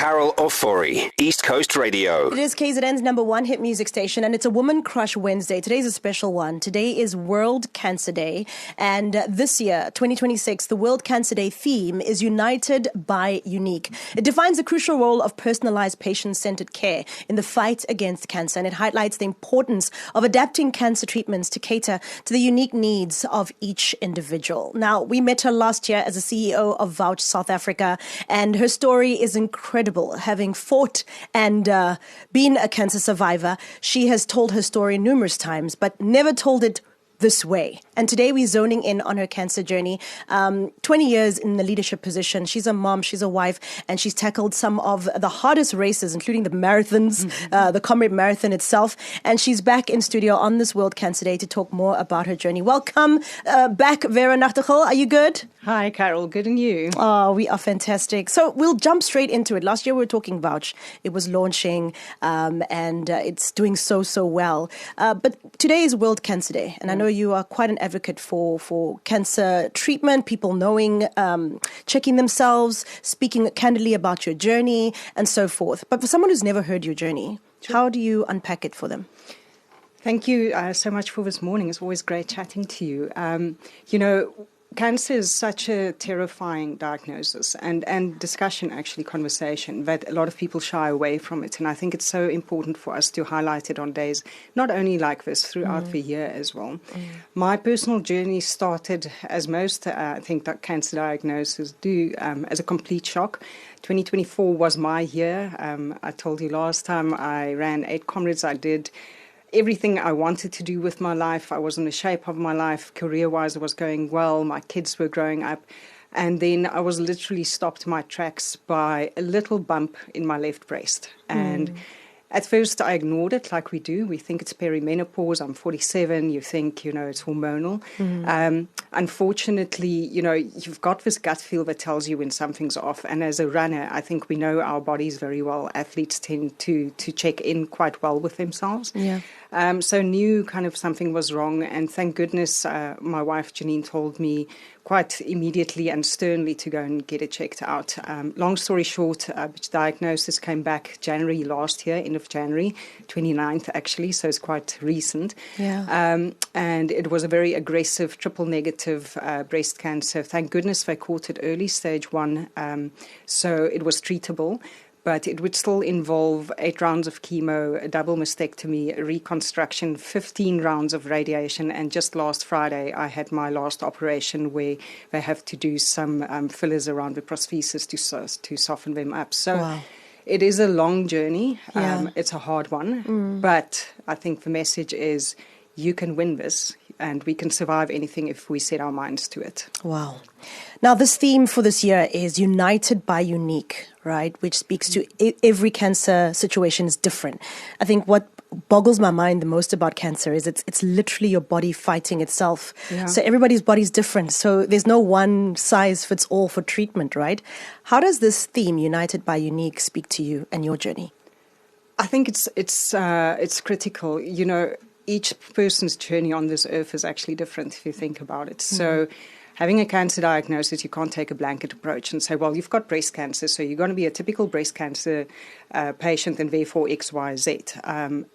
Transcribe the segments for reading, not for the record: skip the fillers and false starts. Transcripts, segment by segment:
Carol Ofori, East Coast Radio. It is KZN's number one hit music station, and it's a Woman Crush Wednesday. Today's a special one. Today is World Cancer Day, and this year, 2026, the World Cancer Day theme is United by Unique. It defines the crucial role of personalized patient-centered care in the fight against cancer, and it highlights the importance of adapting cancer treatments to cater to the unique needs of each individual. Now, we met her last year as a CEO of Vouch South Africa, and her story is incredible. Having fought and been a cancer survivor, she has told her story numerous times, but never told it this way. And today we're zoning in on her cancer journey. 20 years in the leadership position. She's a mom, she's a wife, and she's tackled some of the hardest races, including the marathons, the Comrade Marathon itself. And she's back in studio on this World Cancer Day to talk more about her journey. Welcome back, Vera Nagtegaal. Are you good? Hi, Carol. Good, and you? Oh, we are fantastic. So we'll jump straight into it. Last year we were talking Vouch. It was launching and it's doing so well. But today is World Cancer Day, and I know you are quite an advocate for cancer treatment, people knowing, checking themselves, speaking candidly about your journey and so forth. But for someone who's never heard your journey, how do you unpack it for them? Thank you so much for this morning. It's always great chatting to you. Cancer is such a terrifying diagnosis and discussion, actually conversation, that a lot of people shy away from it. And I think it's so important for us to highlight it on days, not only like this, throughout the year as well. My personal journey started, as most, I think, that cancer diagnoses do, as a complete shock. 2024 was my year. I told you last time I ran 8 comrades. I did everything I wanted to do with my life. I was in the shape of my life. Career-wise, it was going well. My kids were growing up. And then I was literally stopped in my tracks by a little bump in my left breast. And at first, I ignored it like we do. We think it's perimenopause. I'm 47. You think, it's hormonal. Unfortunately, you've got this gut feel that tells you when something's off. And as a runner, I think we know our bodies very well. Athletes tend to check in quite well with themselves. Yeah. So knew kind of something was wrong. And thank goodness my wife, Janine, told me quite immediately and sternly to go and get it checked out. Long story short, diagnosis came back January last year, end of January, 29th actually, so it's quite recent. Yeah. And it was a very aggressive triple negative breast cancer. Thank goodness they caught it early, stage 1, so it was treatable. But it would still involve 8 rounds of chemo, a double mastectomy, a reconstruction, 15 rounds of radiation. And just last Friday, I had my last operation where they have to do some fillers around the prosthesis to soften them up. So It is a long journey. It's a hard one. But I think the message is you can win this. And we can survive anything if we set our minds to it. Wow. Now, this theme for this year is United by Unique, right? Which speaks to every cancer situation is different. I think what boggles my mind the most about cancer is it's literally your body fighting itself. Yeah. So everybody's body is different. So there's no one size fits all for treatment, right? How does this theme, United by Unique, speak to you and your journey? I think it's critical. Each person's journey on this earth is actually different if you think about it. So having a cancer diagnosis, you can't take a blanket approach and say, well, you've got breast cancer, so you're going to be a typical breast cancer patient and therefore X, Y, Z.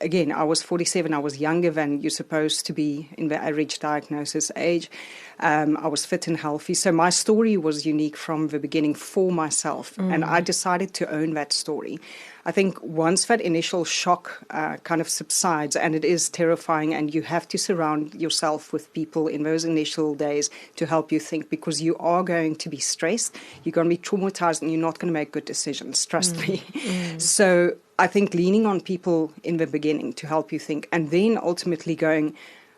Again, I was 47. I was younger than you're supposed to be in the average diagnosis age. I was fit and healthy. So my story was unique from the beginning for myself. And I decided to own that story. I think once that initial shock kind of subsides, and it is terrifying, and you have to surround yourself with people in those initial days to help you think, because you are going to be stressed, you're going to be traumatized, and you're not going to make good decisions, trust me. So I think leaning on people in the beginning to help you think, and then ultimately going,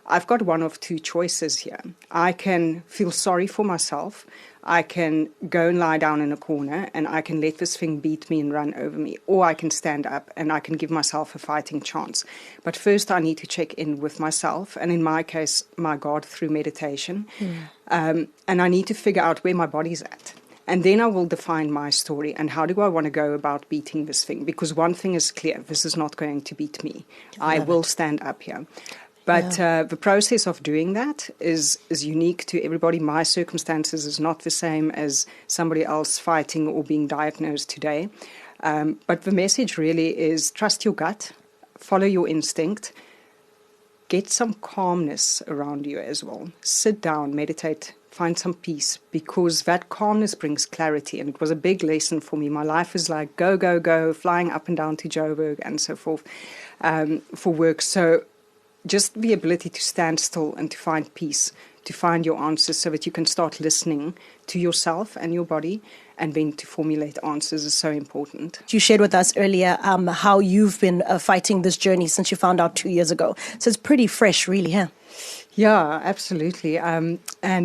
I've got one of two choices here. I can feel sorry for myself. I can go and lie down in a corner and I can let this thing beat me and run over me. Or I can stand up and I can give myself a fighting chance. But first I need to check in with myself. And in my case, my God, through meditation. And I need to figure out where my body's at. And then I will define my story and how do I want to go about beating this thing? Because one thing is clear, this is not going to beat me. I will stand up here. But the process of doing that is unique to everybody. My circumstances is not the same as somebody else fighting or being diagnosed today. But the message really is trust your gut, follow your instinct, get some calmness around you as well. Sit down, meditate, find some peace, because that calmness brings clarity. And it was a big lesson for me. My life is like go, go, go, flying up and down to Joburg and so forth for work. So just the ability to stand still and to find peace, to find your answers so that you can start listening to yourself and your body, and then to formulate answers is so important. You shared with us earlier how you've been fighting this journey since you found out 2 years ago. So it's pretty fresh, really, huh? Yeah, absolutely. And,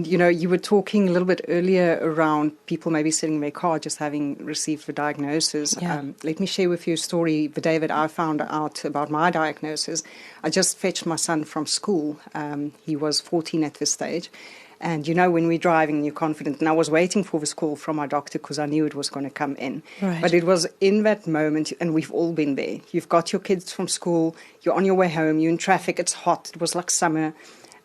you were talking a little bit earlier around people maybe sitting in their car just having received the diagnosis. Yeah. Let me share with you a story. The day that I found out about my diagnosis, I just fetched my son from school. He was 14 at this stage. And, when we're driving, you're confident. And I was waiting for this call from my doctor because I knew it was going to come in. Right. But it was in that moment, and we've all been there. You've got your kids from school, you're on your way home, you're in traffic, it's hot, it was like summer.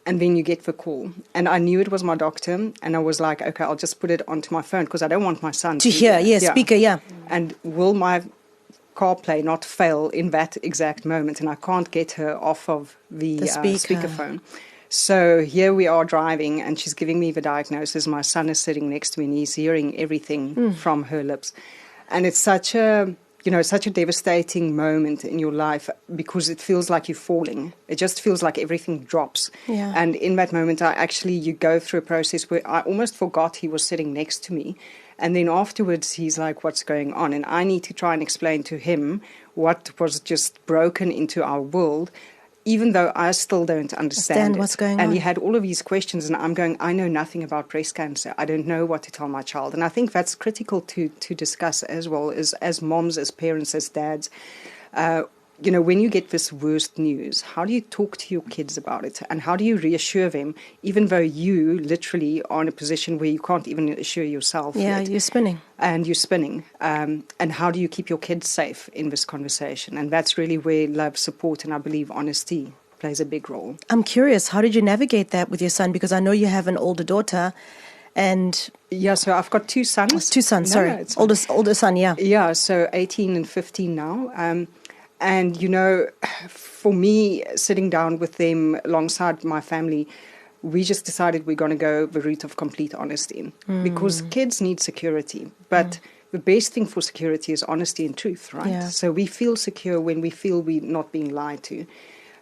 And then you get the call. And I knew it was my doctor. And I was like, okay, I'll just put it onto my phone because I don't want my son to hear. Speaker, yeah. And will my CarPlay not fail in that exact moment? And I can't get her off of the speakerphone. So here we are driving, and she's giving me the diagnosis. My son is sitting next to me, and he's hearing everything from her lips. And it's such a devastating moment in your life because it feels like you're falling. It just feels like everything drops. Yeah. And in that moment, you go through a process where I almost forgot he was sitting next to me. And then afterwards, he's like, what's going on? And I need to try and explain to him what was just broken into our world, even though I still don't understand what's going on. And he had all of these questions, and I'm going, I know nothing about breast cancer. I don't know what to tell my child. And I think that's critical to discuss as well, as moms, as parents, as dads. When you get this worst news, how do you talk to your kids about it? And how do you reassure them, even though you literally are in a position where you can't even assure yourself yet? You're spinning. And you're spinning. And how do you keep your kids safe in this conversation? And that's really where love, support, and I believe honesty plays a big role. I'm curious, how did you navigate that with your son? Because I know you have an older daughter. And yeah, so I've got two sons. Two sons, sorry. Older son, yeah. Yeah, so 18 and 15 now. And, for me, sitting down with them alongside my family, we just decided we're going to go the route of complete honesty because kids need security. But the best thing for security is honesty and truth, right? Yeah. So we feel secure when we feel we're not being lied to.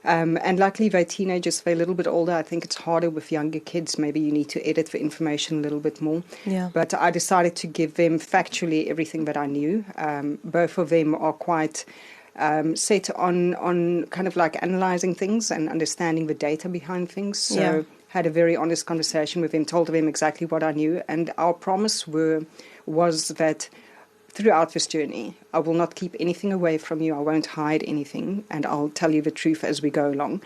And luckily, they're teenagers, they're a little bit older. I think it's harder with younger kids. Maybe you need to edit the information a little bit more. Yeah. But I decided to give them factually everything that I knew. Both of them are quite set on kind of like analyzing things and understanding the data behind things. So had a very honest conversation with him, told him exactly what I knew. And our promise was that throughout this journey, I will not keep anything away from you. I won't hide anything. And I'll tell you the truth as we go along.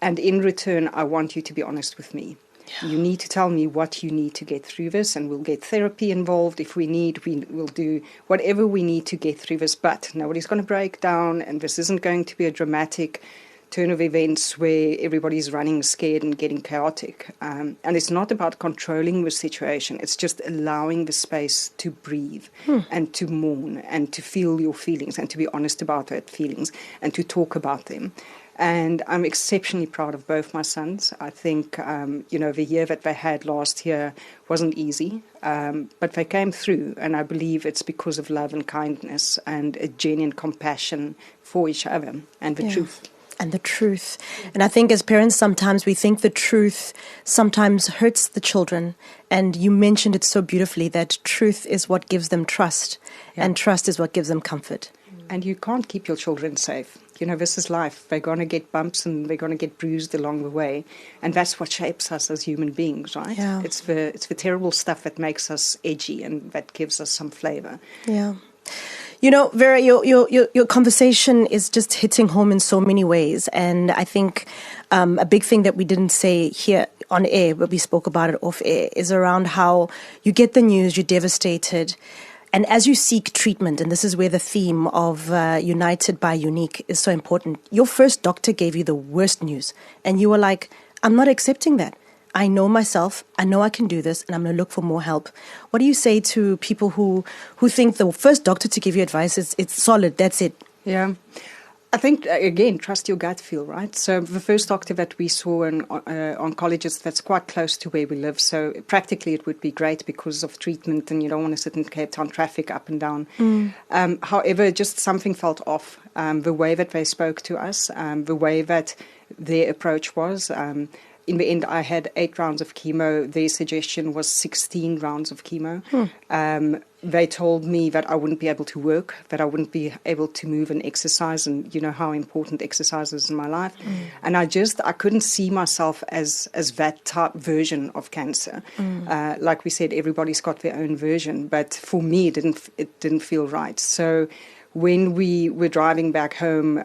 And in return, I want you to be honest with me. Yeah. You need to tell me what you need to get through this, and we'll get therapy involved. If we need, we'll do whatever we need to get through this. But nobody's going to break down, and this isn't going to be a dramatic turn of events where everybody's running scared and getting chaotic. And it's not about controlling the situation. It's just allowing the space to breathe and to mourn and to feel your feelings and to be honest about those feelings and to talk about them. And I'm exceptionally proud of both my sons. I think, the year that they had last year wasn't easy, but they came through. And I believe it's because of love and kindness and a genuine compassion for each other and the truth. And the truth. And I think as parents, sometimes we think the truth sometimes hurts the children. And you mentioned it so beautifully that truth is what gives them trust, and trust is what gives them comfort. And you can't keep your children safe. This is life. They're going to get bumps and they're going to get bruised along the way. And that's what shapes us as human beings, right? Yeah. It's the terrible stuff that makes us edgy and that gives us some flavor. Yeah. Vera, your conversation is just hitting home in so many ways. And I think a big thing that we didn't say here on air, but we spoke about it off air, is around how you get the news, you're devastated. And as you seek treatment, and this is where the theme of United by Unique is so important, your first doctor gave you the worst news. And you were like, I'm not accepting that. I know myself, I know I can do this, and I'm going to look for more help. What do you say to people who think the first doctor to give you advice is it's solid, that's it? Yeah. I think, again, trust your gut feel, right? So the first doctor that we saw, an oncologist that's quite close to where we live. So practically it would be great because of treatment and you don't want to sit in Cape Town traffic up and down. However, just something felt off. The way that they spoke to us, the way that their approach was. In the end, I had 8 rounds of chemo. Their suggestion was 16 rounds of chemo. They told me that I wouldn't be able to work, that I wouldn't be able to move and exercise, and you know how important exercise is in my life. And I couldn't see myself as that type version of cancer. Like we said, everybody's got their own version, but for me, it didn't feel right. So when we were driving back home,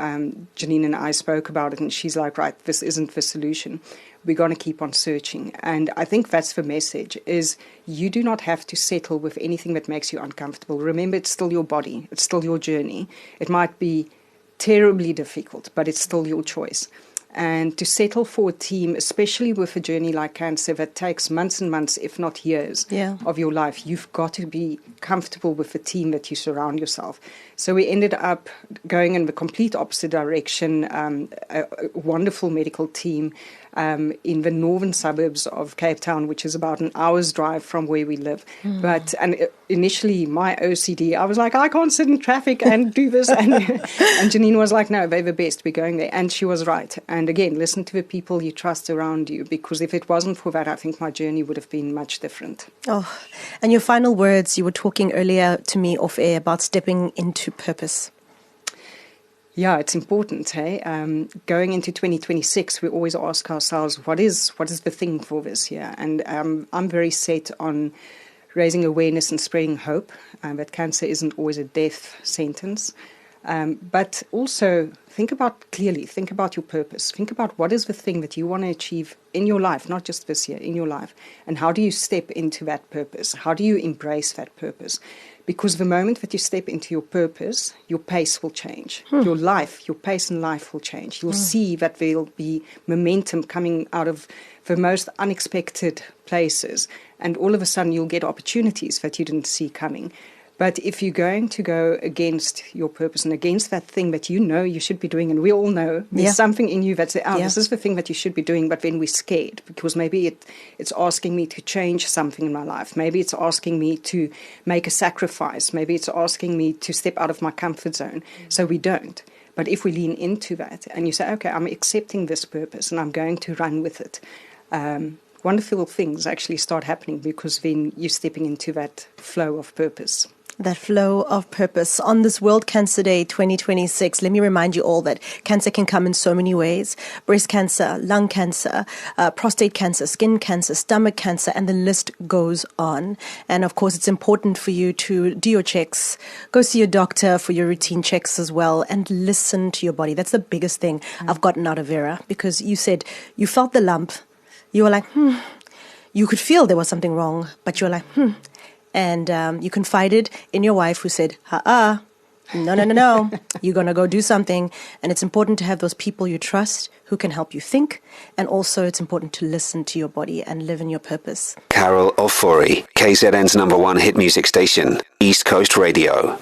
Janine and I spoke about it, and she's like, right, this isn't the solution. We're going to keep on searching. And I think that's the message, is you do not have to settle with anything that makes you uncomfortable. Remember, it's still your body. It's still your journey. It might be terribly difficult, but it's still your choice. And to settle for a team, especially with a journey like cancer that takes months and months, if not years, of your life, you've got to be comfortable with the team that you surround yourself. So we ended up going in the complete opposite direction, a wonderful medical team in the northern suburbs of Cape Town, which is about an hour's drive from where we live. And initially, my OCD, I was like, I can't sit in traffic and do this. And Janine was like, no, they're the best. We're going there. And she was right. And again, listen to the people you trust around you, because if it wasn't for that, I think my journey would have been much different. Oh, and your final words, you were talking earlier to me off air about stepping into purpose. Yeah, it's important. Hey, going into 2026, we always ask ourselves, what is the thing for this year? And I'm very set on raising awareness and spreading hope that cancer isn't always a death sentence. But also think about your purpose. Think about what is the thing that you want to achieve in your life, not just this year, in your life. And how do you step into that purpose? How do you embrace that purpose? Because the moment that you step into your purpose, your pace will change. Your pace in life will change. You'll see that there'll be momentum coming out of the most unexpected places. And all of a sudden, you'll get opportunities that you didn't see coming. But if you're going to go against your purpose and against that thing that you know you should be doing, and we all know there's something in you that says, this is the thing that you should be doing, but then we're scared because maybe it's asking me to change something in my life. Maybe it's asking me to make a sacrifice. Maybe it's asking me to step out of my comfort zone. So we don't. But if we lean into that and you say, okay, I'm accepting this purpose and I'm going to run with it, wonderful things actually start happening because then you're stepping into that flow of purpose. That flow of purpose. On this World Cancer Day 2026, let me remind you all that cancer can come in so many ways. Breast cancer, lung cancer, prostate cancer, skin cancer, stomach cancer, and the list goes on. And of course, it's important for you to do your checks, go see your doctor for your routine checks as well, and listen to your body. That's the biggest thing I've gotten out of Vera, because you said you felt the lump. You were like, You could feel there was something wrong, but you were like, And you confided in your wife, who said, no, you're going to go do something. And it's important to have those people you trust who can help you think. And also it's important to listen to your body and live in your purpose. Carol Ofori, KZN's #1 hit music station, East Coast Radio.